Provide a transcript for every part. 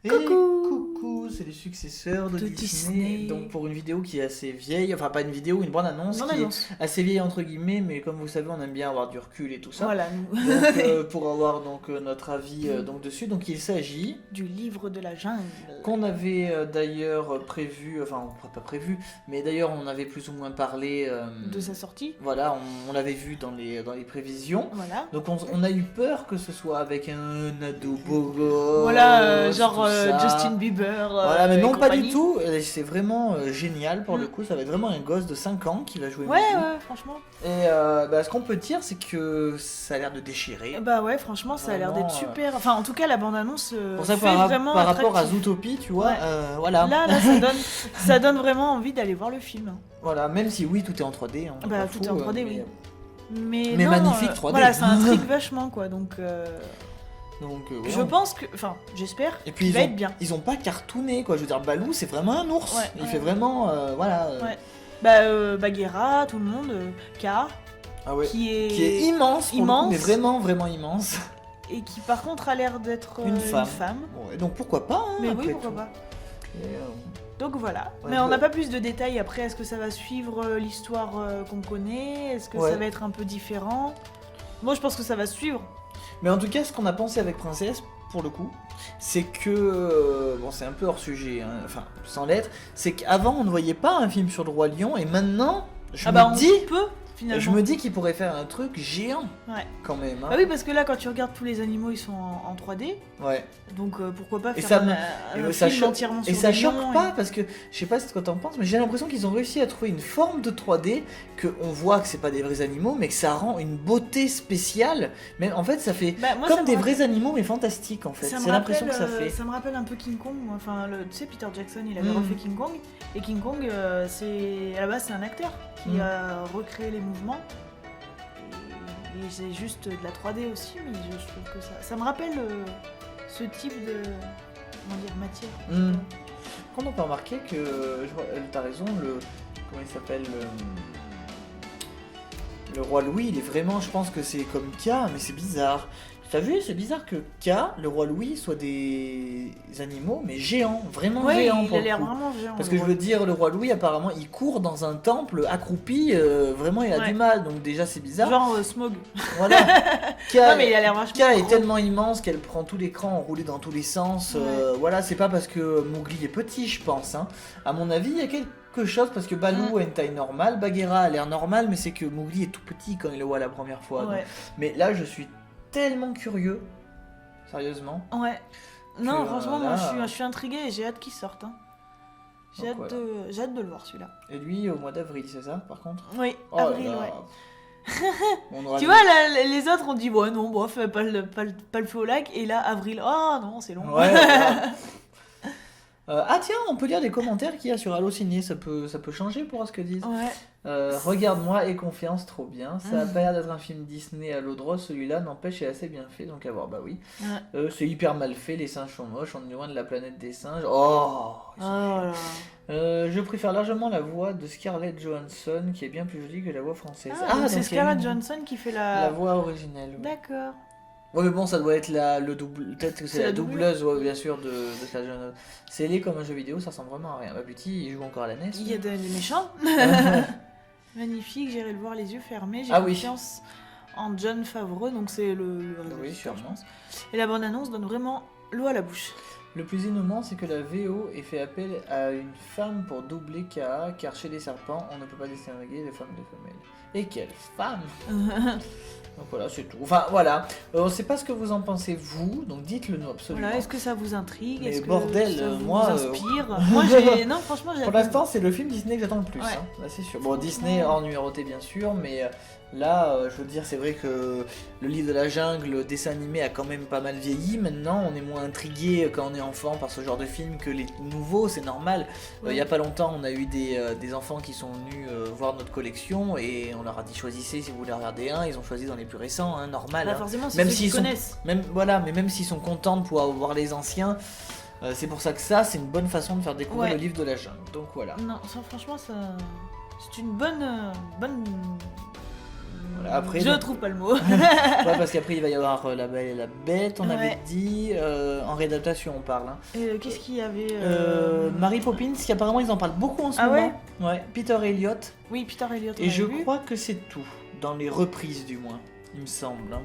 Coucou, c'est les successeurs de Disney. Donc pour une vidéo qui est assez vieille, enfin pas une vidéo, une bande-annonce qui est assez vieille entre guillemets, mais comme vous savez on aime bien avoir du recul et tout ça. Voilà, nous. Donc, pour avoir donc notre avis donc dessus, donc il s'agit du livre de la jungle qu'on avait d'ailleurs prévu, enfin pas prévu, mais d'ailleurs on avait plus ou moins parlé de sa sortie. Voilà, on l'avait vu dans les prévisions. Voilà. Donc on a eu peur que ce soit avec un ado beau gosse. Voilà, genre Justin Bieber. Voilà, mais non, compagnie. pas du tout. C'est vraiment génial pour le coup. Ça va être vraiment un gosse de 5 ans qui va jouer Ouais, Mickey. ouais, franchement. Et ce qu'on peut dire, c'est que ça a l'air de déchirer. Bah ouais, franchement, ça a l'air d'être super. Enfin, en tout cas, la bande-annonce pour ça, fait vraiment par rapport à Zootopie, tu vois, voilà. Là, ça donne vraiment envie d'aller voir le film. Voilà, même si oui, tout est en 3D. Bah, tout est en 3D, oui. Mais non, magnifique 3D. Voilà, ça intrigue vachement, quoi. Donc, ouais, je pense que, enfin, j'espère qu'il va être bien. Ils ont pas cartooné, quoi. Je veux dire, Baloo, c'est vraiment un ours. Ouais, il fait vraiment, voilà. Ouais. Bagheera, tout le monde, K. Ah ouais. Qui est immense, coup, mais vraiment, vraiment immense. Et qui, par contre, a l'air d'être une femme. Ouais, donc pourquoi pas, hein, mais oui, pourquoi pas. Donc voilà, ouais, mais on n'a pas plus de détails après. Est-ce que ça va suivre l'histoire qu'on connaît? Est-ce que ça va être un peu différent? Moi je pense que ça va suivre. Mais en tout cas, ce qu'on a pensé avec Princesse, pour le coup, c'est que, bon c'est un peu hors sujet, hein, enfin sans l'être, c'est qu'avant on ne voyait pas un film sur le Roi Lion et maintenant, je me dis qu'il pourrait faire un truc géant, quand même. Hein. Ah oui, parce que là, quand tu regardes tous les animaux, ils sont en 3D. Ouais. Donc pourquoi pas faire un film entièrement sur Et ça choque pas, parce que, je sais pas ce que t'en penses, mais j'ai l'impression qu'ils ont réussi à trouver une forme de 3D, qu'on voit que c'est pas des vrais animaux, mais que ça rend une beauté spéciale. Mais en fait, ça fait comme des vrais animaux, mais fantastiques, en fait. C'est l'impression que ça fait. Ça me rappelle un peu King Kong. Enfin, tu sais, Peter Jackson, il avait refait King Kong. Et King Kong, à la base, c'est un acteur qui a recréé les mouvements. Et c'est juste de la 3D aussi, mais je trouve que ça me rappelle ce type de matière. On n'a pas remarqué que, t'as raison, comment il s'appelle, le roi Louis, il est vraiment, je pense que c'est comme K, mais c'est bizarre. T'as vu, c'est bizarre que K, le roi Louis, soit des animaux, mais géants, vraiment géants. Il a l'air vraiment géant. Parce que je veux dire, le roi Louis, apparemment, il court dans un temple accroupi, vraiment il a du mal, donc déjà c'est bizarre. Genre Smaug. Voilà. Mais il a l'air vachement K est tellement immense qu'elle prend tout l'écran enroulé dans tous les sens. Voilà, c'est pas parce que Mowgli est petit, je pense. Hein. À mon avis, il y a quelque chose parce que Baloo a une taille normale, Bagheera a l'air normal, mais c'est que Mowgli est tout petit quand il le voit la première fois. Donc. Mais là, je suis tellement curieux, sérieusement. Ouais. Non, franchement, moi je suis intriguée et j'ai hâte qu'il sorte. Hein. J'ai hâte de le voir celui-là. Et lui, au mois d'avril, c'est ça, par contre? Oui, avril, ouais. Tu vois, là, les autres ont dit, ouais, non, bof, pas le feu au lac. Et là, avril, oh non, c'est long. Ouais, tiens, on peut lire des commentaires qu'il y a sur Allociné, ça peut changer pour ce que disent. Ouais. Regarde-moi et confiance, trop bien. Ça a pas l'air d'être un film Disney à l'eau de rose, celui-là n'empêche est assez bien fait, donc à voir, bah oui. C'est hyper mal fait, les singes sont moches, on est loin de la planète des singes. Je préfère largement la voix de Scarlett Johansson qui est bien plus jolie que la voix française. C'est Scarlett Johansson qui fait la voix originelle. Oui. D'accord. Ouais, mais bon, ça doit être le double. Peut-être que c'est la doubleuse, bien sûr, de sa jeune. C'est laid comme un jeu vidéo, ça ressemble vraiment à rien. Bah, Beauty, il joue encore à la NES. Il y a des méchants. Magnifique, j'irai le voir les yeux fermés. J'ai confiance en Jon Favreau, donc c'est le oui, sûrement. Je pense. Et la bande-annonce donne vraiment l'eau à la bouche. Le plus innovant, c'est que la VO ait fait appel à une femme pour doubler K.A. car chez les serpents, on ne peut pas distinguer les femmes des femelles. Et quelle femme! Donc voilà, c'est tout. Enfin voilà, on ne sait pas ce que vous en pensez vous, donc dites-le nous absolument. Voilà, est-ce que ça vous intrigue? Mais est-ce bordel, que ça vous moi, inspire Non, franchement, j'ai. Pour l'instant, c'est le film Disney que j'attends le plus. Hein. Là, c'est sûr. Bon, Disney hors numéroté bien sûr, mais là, je veux dire, c'est vrai que le livre de la jungle, le dessin animé a quand même pas mal vieilli. Maintenant, on est moins intrigué quand on est enfant par ce genre de film que les nouveaux, c'est normal. Il y a pas longtemps, on a eu des enfants qui sont venus voir notre collection et on leur a dit choisissez si vous voulez regarder un. Ils ont choisi dans les plus récents, hein, normal. Bah, forcément, même s'ils connaissent. Mais même s'ils sont contents de pouvoir voir les anciens. C'est pour ça que c'est une bonne façon de faire découvrir le livre de la jungle. Donc voilà. Non, franchement, c'est une bonne Voilà, après, Je donc- trouve pas le mot. Ouais, parce qu'après il va y avoir La Belle et la Bête, on avait Ouais. dit, en réadaptation on parle. Hein. Et qu'est-ce qu'il y avait Mary Poppins, qui apparemment ils en parlent beaucoup en ce Ah moment. Ouais, Peter Elliott. Oui, Peter Elliott. on Et je l'avait vu. crois que c'est tout, dans les reprises du moins, il me semble. Hein.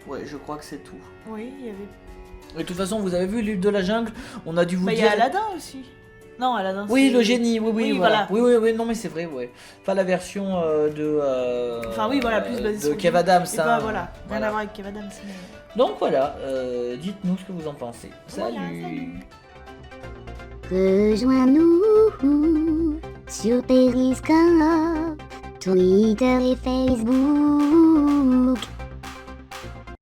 Ouais, je crois que c'est tout. Oui, il y avait. Et de toute façon, vous avez vu l'île de la jungle, on a dû vous Bah, il y dire... a Aladdin aussi. Non, Aladdin. Oui, c'est- le génie, oui, Oui, voilà. voilà. Oui, non mais c'est vrai, ouais. Pas la version de... Enfin, oui, voilà, plus basé de sur Kev lui. Adams. Et hein. pas, voilà, rien Voilà. à voir avec Kev Adams. Mais... Donc voilà, dites-nous ce que vous en pensez. Salut, Voilà, salut. Rejoins-nous sur Periscope, Twitter et Facebook.